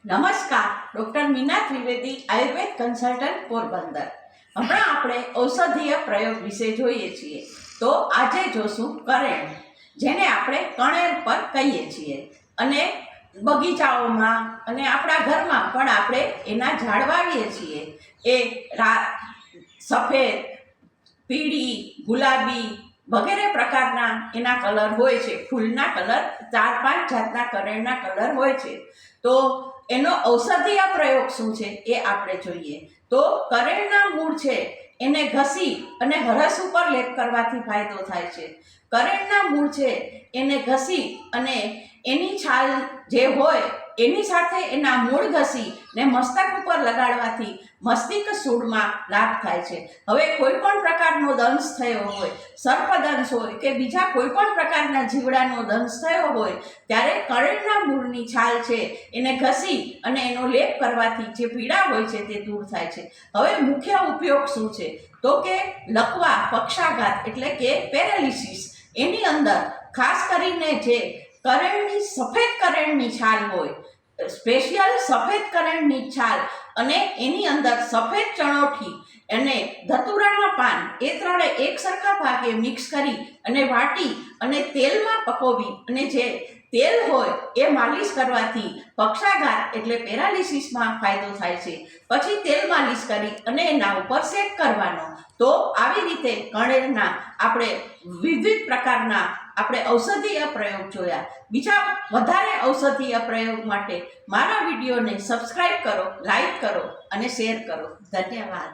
નમસ્કાર, doctor Meena Trivedi, Ayurveda consultant, Porbandar. હમણાં આપણે ઔષધીય પ્રયોગ વિશે જોઈએ છીએ. તો આજે જોશું કરેણ, જેને આપણે કણેર પર કહીએ છીએ. અને બગીચાઓમાં અને આપણા ઘરમાં પણ આપણે એના ઝાડ વાવીએ છીએ. એ સફેદ, પીળી, ગુલાબી વગેરે પ્રકારના એના કલર હોય છે. ફૂલના કલર 4-5 જાતના કરેણના કલર હોય છે. તો એનો ઔષધીય પ્રયોગ શું છે એ આપણે જોઈએ. તો કરેણના મૂળ છે એને ઘસી અને હરસ ઉપર લેપ કરવાથી ફાયદો થાય છે. કરેણના મૂળ છે એને ઘસી અને એની છાલ જે હોય એની સાથે એના મૂળ ઘસી ને મસ્તક ઉપર લગાડવાથી મસ્તિષ્ક સૂળમાં લાભ થાય છે. હવે કોઈ પણ પ્રકારનો દંશ થયો હોય, સર્પદંશ હોય કે બીજા કોઈ પણ પ્રકારના જીવડાનો દંશ થયો હોય ત્યારે કરેણના મૂળની છાલ છે એને ઘસી અને એનો લેપ કરવાથી જે પીડા હોય છે તે દૂર થાય છે. હવે મુખ્ય ઉપયોગ શું છે? તો કે લકવા, પક્ષાઘાત એટલે કે પેરાલિસિસ, એની અંદર ખાસ કરીને જે કરેણની સફેદ કરેણની છાલ હોય, સ્પેશિયલ સફેદ કરેણની છાલ અને એની અંદર સફેદ ચણોઠી અને ધતુરાના પાન એ ત્રણે એક સરખા ભાગે મિક્સ કરી અને વાટી અને તેલમાં પકવવી અને જે તેલ હોય એ માલિશ કરવાથી પક્ષાઘાત એટલે પેરાલિસિસમાં ફાયદો થાય છે. પછી તેલ માલિશ કરી અને એના ઉપર શેક કરવાનો. તો આવી રીતે કણેરના આપણે વિવિધ પ્રકારના આપણે ઔષધીય પ્રયોગ જોયા. બીજા વધારે ઔષધીય પ્રયોગ માટે મારા વિડીયોને સબસ્ક્રાઈબ કરો, લાઈક કરો અને શેર કરો. ધન્યવાદ.